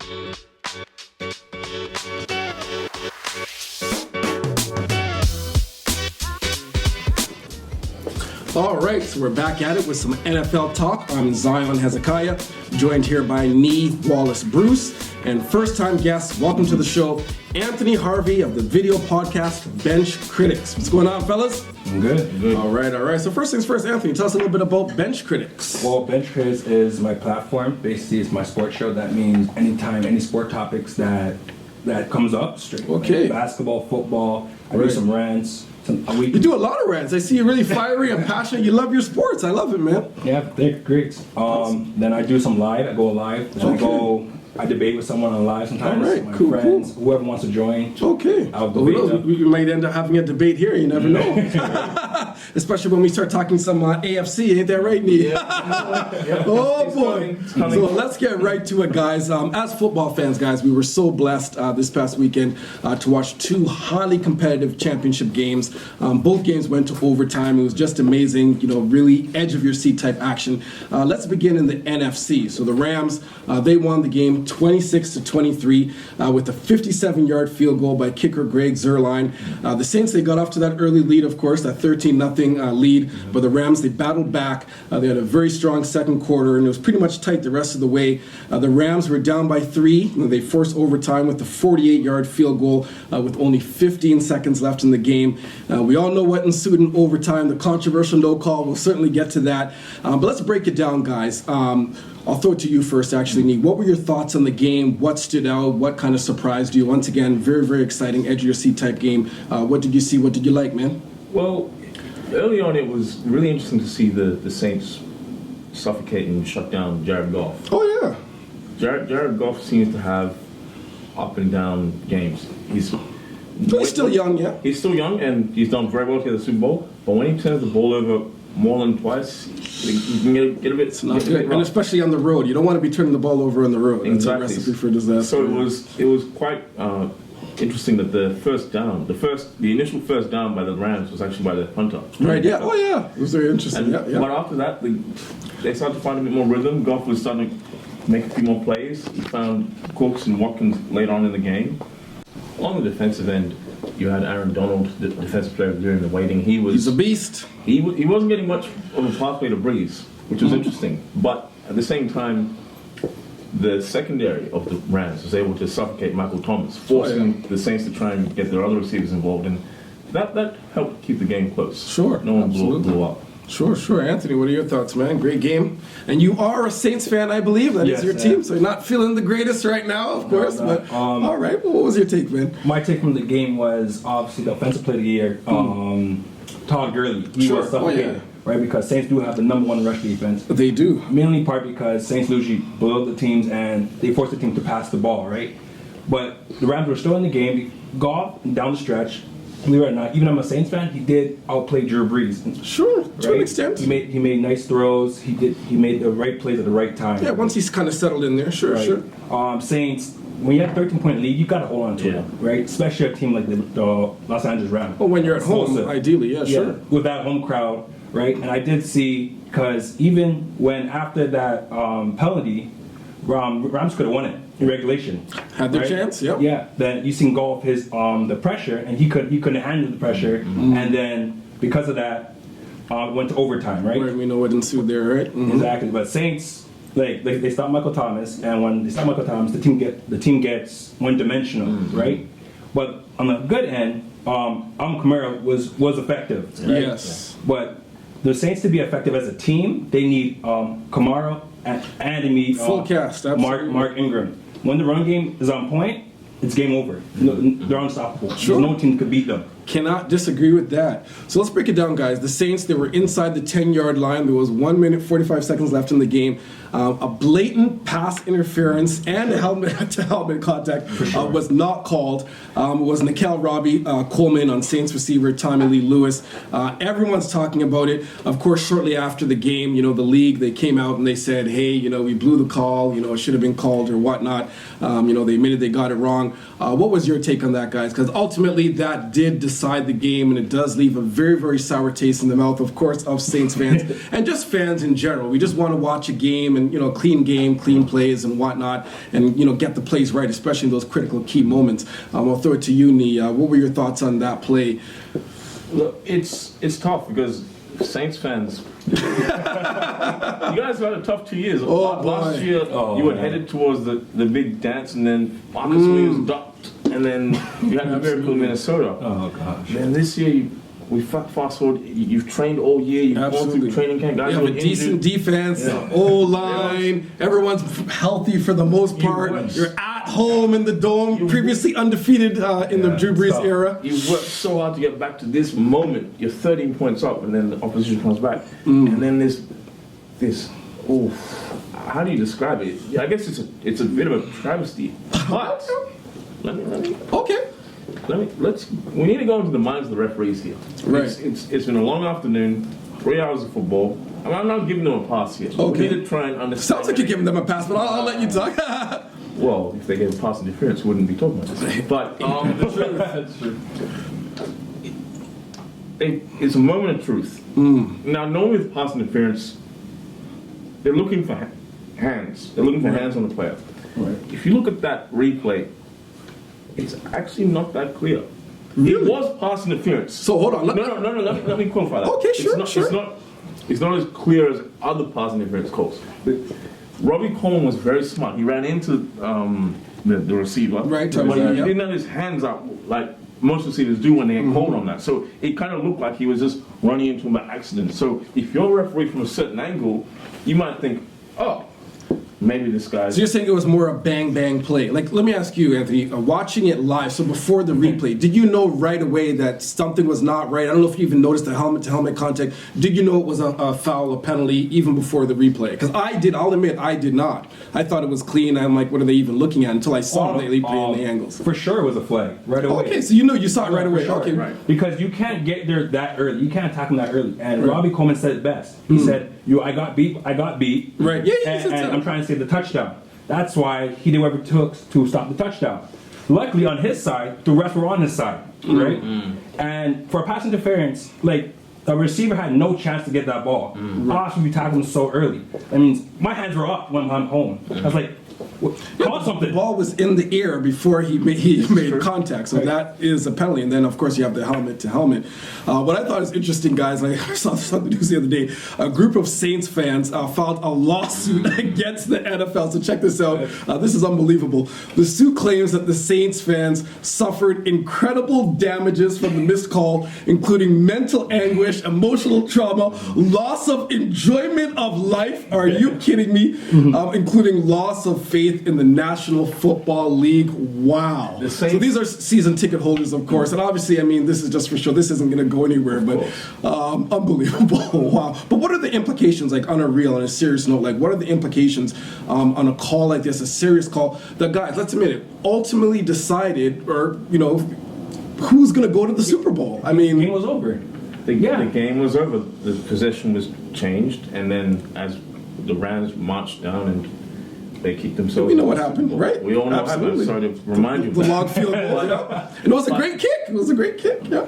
All right, so we're back at it with some NFL talk. I'm Zion Hezekiah, joined here by Nii Wallace-Bruce, and first-time guest, welcome to the show, Anthony Harvey of the video podcast Bench Critics. What's going on, fellas? I'm good. All right. So first things first, Anthony, tell us a little bit about Bench Critics. Well, Bench Critics is my platform. Basically, it's my sports show. That means anytime, any sport topics that comes up, straight. Okay. Like basketball, football, I do some rants. You do a lot of rants. I see you're really fiery and passionate. You love your sports. I love it, man. Yeah, they're great. Then I do some live. I go live. Then I debate with someone on live sometimes. All right, my cool. friends, whoever wants to join. Okay. I'll debate them. We might end up having a debate here. You never know. Especially when we start talking some AFC. Ain't that right, Nii? Yeah. Oh, boy. So let's get right to it, guys. As football fans, guys, we were so blessed this past weekend to watch two highly competitive championship games. Both games went to overtime. It was just amazing, really edge-of-your-seat type action. Let's begin in the NFC. So the Rams, they won the game 26-23 with a 57-yard field goal by kicker Greg Zuerlein. The Saints, they got off to that early lead, of course, that 13-0 lead, but the Rams, they battled back. They had a very strong second quarter, and it was pretty much tight the rest of the way. The Rams were down by 3. They forced overtime with a 48-yard field goal with only 15 seconds left in the game. We all know what ensued in overtime, the controversial no call. We'll certainly get to that. But let's break it down, guys. I'll throw it to you first, actually, Nii. What were your thoughts on the game? What stood out? What kind of surprised you? Once again, very, very exciting, edge-of-your-seat type game. What did you see? What did you like, man? Well, early on, it was really interesting to see the Saints suffocate and shut down Jared Goff. Oh, yeah. Jared Goff seems to have up and down games. He's still young, yeah. He's still young, and he's done very well to get the Super Bowl. But when he turns the ball over more than twice, you can get a bit. It's not good, and especially on the road. You don't want to be turning the ball over on the road. Exactly. That's a recipe for disaster. So it was quite interesting that the initial first down by the Rams was actually by the punter. Right. Yeah. Oh, yeah. It was very interesting. And, yeah. But after that, they started to find a bit more rhythm. Goff was starting to make a few more plays. He found Cooks and Watkins later on in the game. On the defensive end, you had Aaron Donald, the defensive player during the waiting. He's a beast. He wasn't getting much of a pathway to breeze, which was interesting. But at the same time, the secondary of the Rams was able to suffocate Michael Thomas, forcing the Saints to try and get their other receivers involved, and that helped keep the game close. Sure, no one blew up. Sure. Anthony, what are your thoughts, man? Great game. And you are a Saints fan, I believe. That is your team, so you're not feeling the greatest right now, of course. No. But all right, well, what was your take, man? My take from the game was obviously the offensive player of the year, Todd Gurley. He was suffocated, right? Because Saints do have the #1 rush defense. They do. Mainly part because Saints usually blow up the teams and they force the team to pass the ball, right? But the Rams were still in the game. Goff, down the stretch, believe it or not, even I'm a Saints fan, he did outplay Drew Brees. Sure, to an extent. He made nice throws. He made the right plays at the right time. Yeah, once he's kind of settled in there, sure. Saints, when you have a 13-point lead, you got to hold on to it, right? Especially a team like the Los Angeles Rams. Well, when you're at home, ideally, sure. With that home crowd, right? And I did see, because even when after that penalty, Rams could have won it in regulation. Had their chance, yep. Yeah, then you seen Goff his the pressure, and he couldn't handle the pressure, and then because of that, went to overtime, right? We know what ensued there, right? Mm-hmm. Exactly, but Saints. They stop Michael Thomas, and when they stop Michael Thomas, the team gets one-dimensional, right? But on the good end, Kamara was effective. Right? Yes. But the Saints to be effective as a team, they need Kamara and they need full cast. Absolutely. Mark Ingram. When the run game is on point, it's game over. They're unstoppable. Sure. No team could beat them. Cannot disagree with that. So let's break it down, guys. The Saints, they were inside the 10-yard line. There was 1 minute, 45 seconds left in the game. A blatant pass interference and a helmet-to-helmet contact was not called. It was Nikel Robbie Coleman on Saints receiver Tommy Lee Lewis. Everyone's talking about it. Of course, shortly after the game, the league, they came out and they said, hey, we blew the call. It should have been called or whatnot. They admitted they got it wrong. What was your take on that, guys? Because ultimately, that did decide decide the game, and it does leave a very, very sour taste in the mouth, of course, of Saints fans and just fans in general. We just want to watch a game and, clean game, clean plays and whatnot, and, get the plays right, especially in those critical key moments. I'll throw it to you, Nii. What were your thoughts on that play? Look, it's tough because Saints fans, you guys had a tough 2 years. Last year, you were headed towards the big dance, and then Marcus Williams ducked, and then you had the miracle in Minnesota. Oh, gosh. Then this year, we fast forward, you've trained all year, you've gone through training camp, guys you have a decent defense, O-line, everyone's healthy for the most part. You're at home in the Dome, previously undefeated in the Drew Brees era. You worked so hard to get back to this moment. You're 13 points up, and then the opposition comes back. And then this, how do you describe it? Yeah, I guess it's a bit of a travesty. But, let me. Okay. We need to go into the minds of the referees here. Right. It's been a long afternoon, 3 hours of football. I'm not giving them a pass here. Okay. We need to try and understand. Sounds like you're giving them a pass, but I'll let you talk. Well, if they gave a pass interference, we wouldn't be talking about this. But it's a moment of truth. Now, normally with pass interference, they're looking for hands. They're looking for hands on the player. Right. If you look at that replay, it's actually not that clear. Really? It was pass interference. So hold on. No. Let me qualify that. Okay, sure. It's not as clear as other pass interference calls. Robbie Coleman was very smart. He ran into the receiver. Right. But he didn't have his hands up like most receivers do when they get called on that. So it kind of looked like he was just running into him by accident. So if you're a referee from a certain angle, you might think, oh, maybe this guy's... So you're saying it was more a bang play. Like, let me ask you, Anthony, watching it live, so before the replay, did you know right away that something was not right? I don't know if you even noticed the helmet-to-helmet contact. Did you know it was a foul, a penalty, even before the replay? Because I'll admit, I did not. I thought it was clean. I'm like, what are they even looking at? Until I saw the replay and the angles. For sure it was a flag, right away. Okay, so you saw it right away. Sure, okay, right. Because you can't get there that early. You can't attack him that early. And Robbie Coleman said it best. He said, I got beat. Right, yeah, and I'm trying to save the touchdown. That's why he did whatever it took to stop the touchdown. Luckily, on his side, the refs were on his side, right? And for pass interference, like, the receiver had no chance to get that ball. Obviously, we tackled him so early. That means my hands were up when I'm home. I was like, call something. The ball was in the air before he made contact, so that is a penalty. And then, of course, you have the helmet-to-helmet. What I thought is interesting, guys, I saw something news the other day. A group of Saints fans filed a lawsuit against the NFL. So check this out. This is unbelievable. The suit claims that the Saints fans suffered incredible damages from the missed call, including mental anguish, emotional trauma, loss of enjoyment of life. Are you kidding me? Including loss of faith in the National Football League. Wow. So these are season ticket holders, of course, and obviously, I mean, this is just for sure. This isn't going to go anywhere, but unbelievable. Wow. But what are the implications, like on a serious note, like what are the implications on a call like this, a serious call that, guys, let's admit it, ultimately decided, or, who's going to go to the Super Bowl? I mean, the game was over. The game was over. The possession was changed, and then as the Rams marched down and they kicked themselves. We know what happened, right? We all know what happened. Sorry to remind you of the that. log field goal. Yeah. And it was a great kick. Yeah.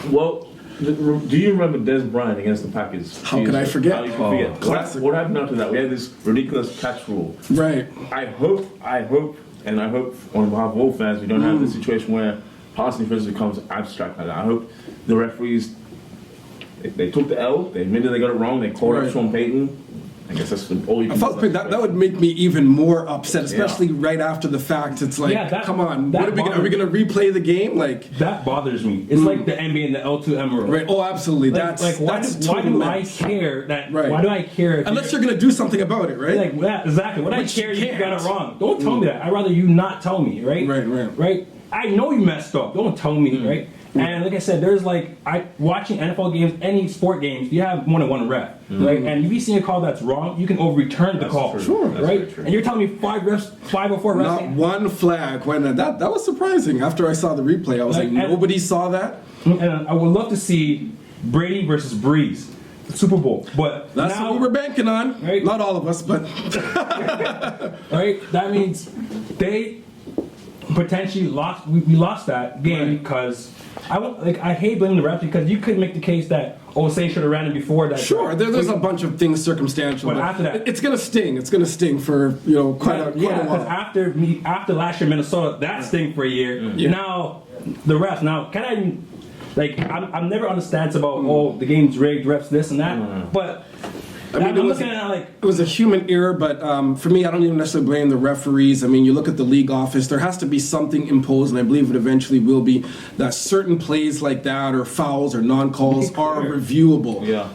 Well, do you remember Des Bryant against the Packers? How could I forget? How you forget? Classic. What happened after that? We had this ridiculous catch rule. Right. I hope, on behalf of all fans, we don't have this situation where pass interference becomes abstract like that. I hope the referees, they took the L, they admitted they got it wrong, they called out Sean Payton. I guess that's all you can do. That would make me even more upset, especially right after the fact. It's like, come on, are we going to replay the game? Like that bothers me. It's like the NBA and the L2 Emerald. Right. Oh, absolutely. Why do I care that? Right. Why do I care? Unless you're going to do something about it, right? Like that, exactly. When I care, you got it wrong. Don't tell me that. I'd rather you not tell me, right? Right. I know you messed up. Don't tell me, right? And like I said, there's watching NFL games, any sport games, you have more than one ref, right? And if you see a call that's wrong, you can overturn the call, right? And you're telling me 5 or 4 refs. Not one flag. When that was surprising. After I saw the replay, I was like nobody saw that. And I would love to see Brady versus Breeze, the Super Bowl, but that's what we were banking on. Right? Not all of us, but right. That means potentially lost. We lost that game because I hate blaming the refs because you could make the case that Saints should have ran it before that. Sure, there's a bunch of things circumstantial. But after that, it's gonna sting. It's gonna sting for quite a while. Because after last year Minnesota, that sting for a year. Yeah. Now the refs. Now can I'm never understands about the game's rigged, refs this and that, but. I'm looking at it was a human error, but for me, I don't even necessarily blame the referees. I mean, you look at the league office, there has to be something imposed, and I believe it eventually will be, that certain plays like that or fouls or non-calls are reviewable. Yeah.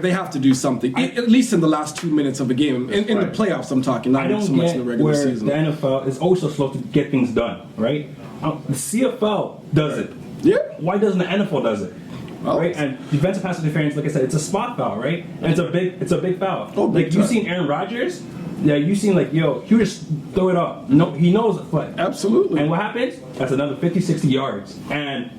They have to do something, at least in the last 2 minutes of a game. In the playoffs, I'm talking, not so much in the regular season. The NFL is also slow to get things done, right? The CFL does it. Yeah. Why doesn't the NFL does it? Well, right, and defensive pass interference, like I said, it's a spot foul, right? And it's a big foul. Oh, big you've time. seen Aaron Rodgers, you've seen he just throw it up. No, he knows the play. Absolutely. And what happens? That's another 50, 60 yards, and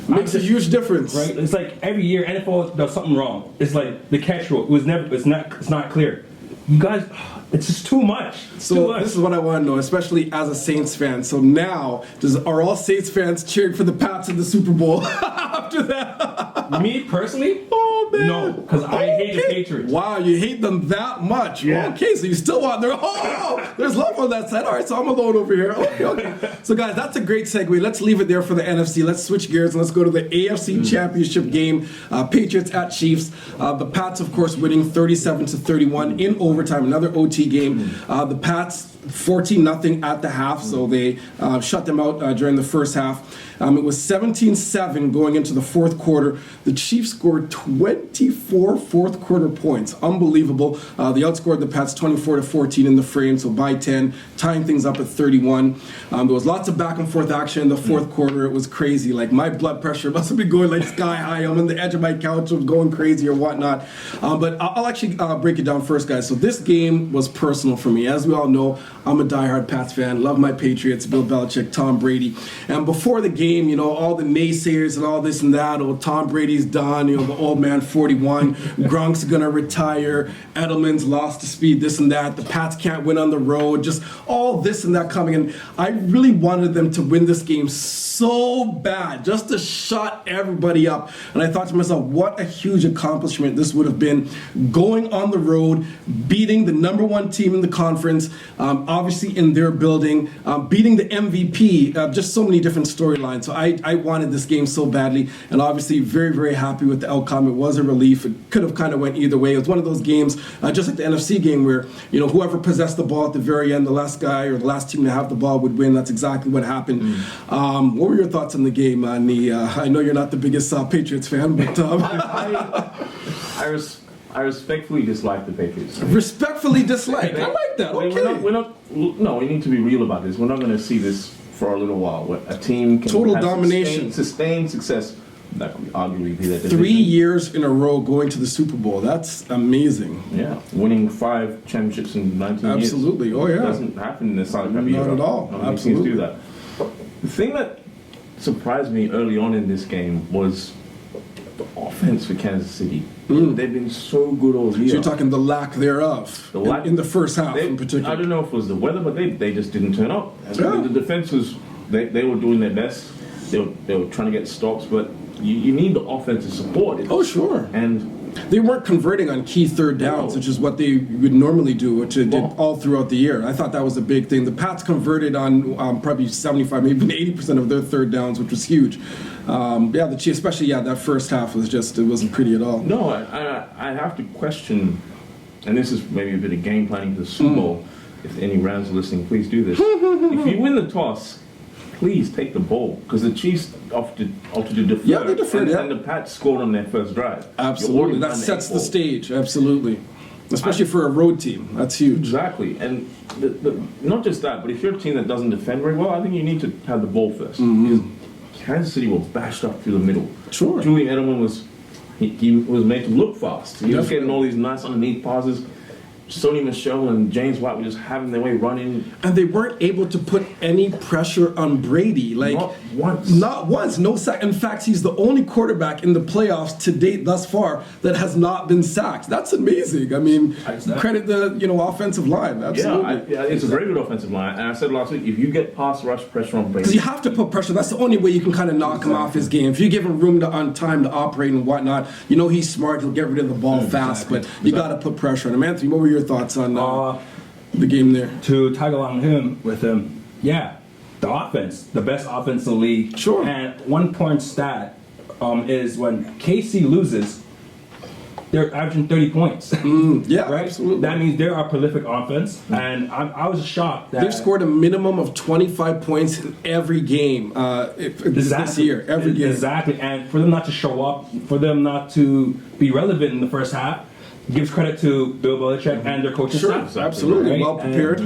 makes a huge difference. Right? It's like every year NFL does something wrong. It's like the catch rule. It's not clear. You guys, it's just too much. This is what I want to know, especially as a Saints fan. So now, are all Saints fans cheering for the Pats in the Super Bowl after that? Me personally? Oh, man. No, because I hate the Patriots. Wow, you hate them that much. Yeah. Okay, so you still want their... Oh, there's love on that side. All right, so I'm alone over here. Okay. So, guys, that's a great segue. Let's leave it there for the NFC. Let's switch gears and let's go to the AFC Championship game. Patriots at Chiefs. The Pats, of course, winning 37-31 in overtime. Another OT game. The Pats 14-0 at the half, so they shut them out during the first half. It was 17-7 going into the fourth quarter. The Chiefs scored 24 fourth quarter points. Unbelievable. They outscored the Pats 24-14 in the frame, so by 10, tying things up at 31. There was lots of back and forth action in the fourth quarter. It was crazy. Like, my blood pressure must have been going like sky high. I'm on the edge of my couch, I was going crazy or whatnot. But I'll actually break it down first, guys. So this game was personal for me. As we all know, I'm a diehard Pats fan. Love my Patriots, Bill Belichick, Tom Brady. And before the game, all the naysayers and all this and that, Tom Brady's done, the old man 41, Gronk's gonna retire, Edelman's lost to speed, this and that, the Pats can't win on the road, just all this and that coming in. I really wanted them to win this game so bad, just to shut everybody up. And I thought to myself, what a huge accomplishment this would have been, going on the road, beating the number one team in the conference, obviously in their building, beating the MVP, just so many different storylines. So I wanted this game so badly, and obviously very, very happy with the outcome. It was a relief. It could have kind of went either way. It was one of those games, just like the NFC game, where whoever possessed the ball at the very end, the last guy or the last team to have the ball would win. That's exactly what happened. What were your thoughts on the game, Nii? I know you're not the biggest Patriots fan, but I respectfully dislike the Patriots. Respectfully dislike. I like that. Okay. We need to be real about this. We're not going to see this for a little while. Where a team can total have domination, sustained success. That could arguably be that 3 years in a row going to the Super Bowl. That's amazing. Yeah, winning 5 championships in 19 years. Absolutely. Oh yeah. It doesn't happen in the Southern Cup Not at all. Absolutely. Teams do that. The thing that surprised me early on in this game was the offense for Kansas City. They've been so good all year. So you're talking the lack thereof in the first half in particular. I don't know if it was the weather, but they just didn't turn up. Yeah. The defense was, they were doing their best. They were trying to get stops, but you need the offensive support. Oh, sure. And they weren't converting on key third downs, which is what they would normally do, which they did all throughout the year. I thought that was a big thing. The Pats converted on probably 75, maybe even 80% of their third downs, which was huge. The Chiefs, especially, that first half was just, it wasn't pretty at all. No, I have to question, and this is maybe a bit of game planning for the Super Bowl. If any Rams are listening, please do this. If you win the toss, please take the ball, because the Chiefs opted to defer. Yeah, they deferred, and the Pats scored on their first drive. Absolutely, that sets the stage, absolutely. Especially for a road team, that's huge. Exactly, and not just that, but if you're a team that doesn't defend very well, I think you need to have the ball first. Because Kansas City were bashed up through the middle. Sure. Julian Edelman was made to look fast. He was getting all these nice underneath passes. Sony Michel and James White were just having their way running. And they weren't able to put any pressure on Brady. Like, Not once. Not once. No sack. In fact, he's the only quarterback in the playoffs to date thus far that has not been sacked. That's amazing. I mean, credit the offensive line. Absolutely. Yeah, it's a very good offensive line. And I said last week, if you get pass rush pressure on Brady, Because you have to put pressure. That's the only way you can kind of knock him off his game. If you give him room on time to operate and whatnot, he's smart. He'll get rid of the ball fast. But you got to put pressure on him. Anthony, what were your thoughts on the game there? To tag along with him, yeah, the offense, the best offense in the league. Sure. And 1 point stat is when KC loses, they're averaging 30 points. Yeah, right? absolutely. That means they're a prolific offense, and I was shocked that They've scored a minimum of 25 points in every game this year. Every game. Exactly, and for them not to show up, for them not to be relevant in the first half, gives credit to Bill Belichick and their coaching Sure, staff. absolutely. Right? Well prepared.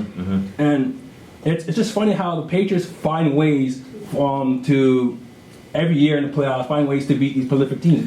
And it's just funny how the Patriots find ways to every year in the playoffs find ways to beat these prolific teams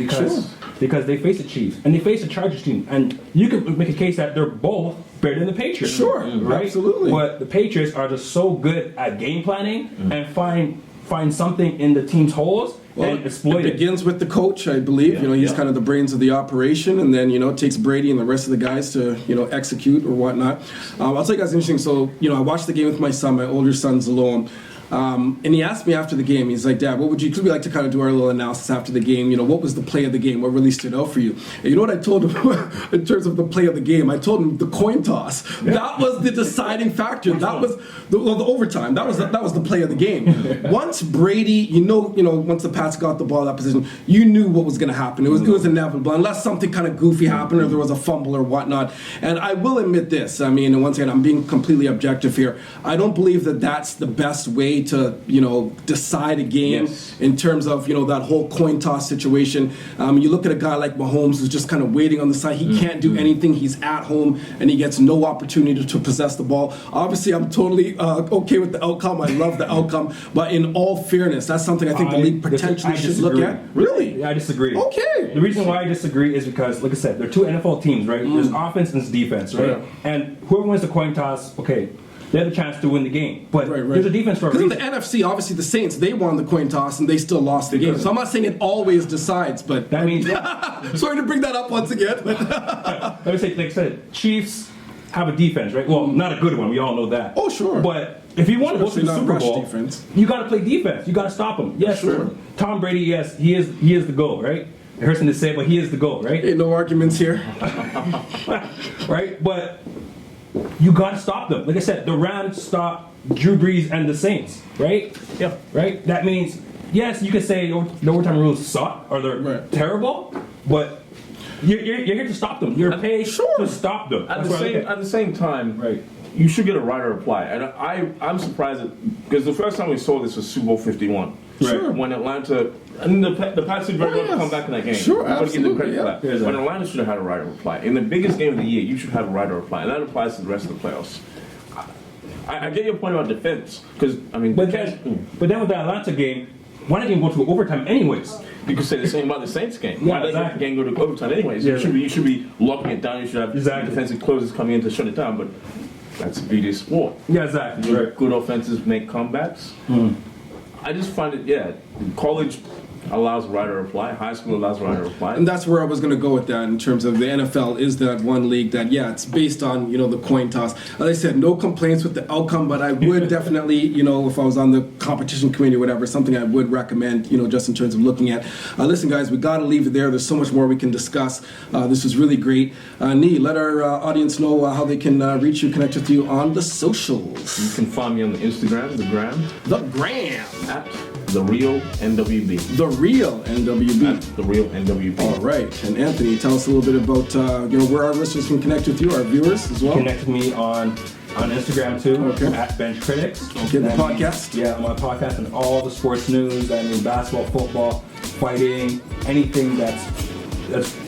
because they face the Chiefs and they face the Chargers team, and you can make a case that they're both better than the Patriots. Sure, right? absolutely. But the Patriots are just so good at game planning and find something in the team's holes and exploit it it. begins with the coach, I believe. He's kind of the brains of the operation, and then it takes Brady and the rest of the guys to execute or whatnot. I'll tell you guys interesting. So I watched the game with my son, my older son Zalom. And he asked me after the game, he's like, Dad, because we like to kind of do our little analysis after the game, what was the play of the game? What really stood out for you? And you know what I told him in terms of the play of the game? I told him the coin toss. Yeah. That was the deciding factor. That was the overtime. That was the play of the game. Once Brady, once the Pats got the ball in that position, you knew what was going to happen. It was inevitable, unless something kind of goofy happened or there was a fumble or whatnot. And I will admit this. I mean, and once again, I'm being completely objective here. I don't believe that that's the best way to decide a game in terms of that whole coin toss situation. You look at a guy like Mahomes who's just kind of waiting on the side. He can't do anything. He's at home and he gets no opportunity to possess the ball. Obviously, I'm totally okay with the outcome. I love the outcome, but in all fairness, that's something I think the league potentially should look at. Really? Yeah, I disagree. Okay. The reason why I disagree is because, like I said, there are two NFL teams, right? There's offense and there's defense, right? And whoever wins the coin toss, okay, they have a chance to win the game. But there's a defense for a reason. Because in the NFC, obviously the Saints, they won the coin toss and they still lost the game. So I'm not saying it always decides, but... That means... Sorry to bring that up once again. But let me say, like I said, Chiefs have a defense, right? Well, not a good one. We all know that. Oh, sure. But if you want to go to the Super Bowl, defense. You got to play defense. You got to stop him. Yes, sure. Tom Brady, yes, he is the GOAT, right? It hurts him to say, but he is the GOAT, right? Ain't no arguments here. Right? But you got to stop them. Like I said, the Rams stopped Drew Brees and the Saints, right? Yeah. Right? That means, yes, you could say the overtime rules suck or they're terrible, but you're here to stop them. You're paid to stop them. At the same time, right, you should get a right of reply. And I'm surprised because the first time we saw this was Super Bowl 51. Sure. When Atlanta, and the Pats did very well to come back in that game. Sure, You've got to give them absolutely. credit for that. When Atlanta should have had a right of reply. In the biggest game of the year, you should have a right of reply. And that applies to the rest of the playoffs. I get your point about defense. Because, I mean... But then with the Atlanta game, why not even go to overtime anyways? You could say the same about the Saints game. Yeah, Why not let the game go to overtime anyways? Yeah. You should be locking it down. You should have defensive closers coming in to shut it down. But that's the beauty of sport. Yeah, exactly. Good offenses make comebacks. I just find it, college allows right of reply, high school allows right of reply. And that's where I was going to go with that in terms of the NFL is that one league that, it's based on, the coin toss. As I said, no complaints with the outcome, but I would definitely, if I was on the competition committee or whatever, something I would recommend, just in terms of looking at. Listen, guys, we got to leave it there. There's so much more we can discuss. This was really great. Nii, let our audience know how they can reach you, connect with you on the socials. You can find me on the Instagram, the gram. The gram. At The Real NWB. The Real NWB. At The Real NWB. All right. And Anthony, tell us a little bit about where our listeners can connect with you, our viewers as well. Connect with me on Instagram too, okay. at Bench Critics. Okay, the podcast. Yeah, my podcast and all the sports news. I mean, basketball, football, fighting, anything that's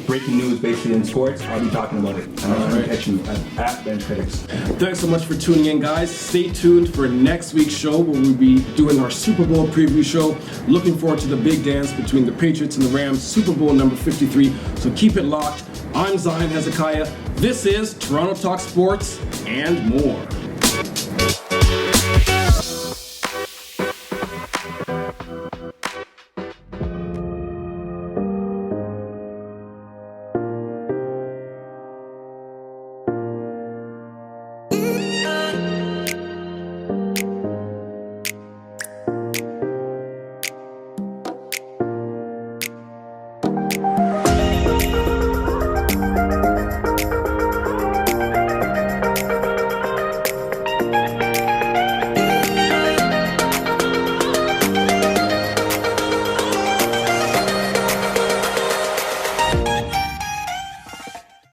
breaking news basically in sports, I'll be talking about it. And I'll catch you at Bench Critics. Thanks so much for tuning in, guys. Stay tuned for next week's show where we'll be doing our Super Bowl preview show. Looking forward to the big dance between the Patriots and the Rams, Super Bowl number 53. So keep it locked. I'm Zion Hezekiah. This is Toronto Talk Sports and more.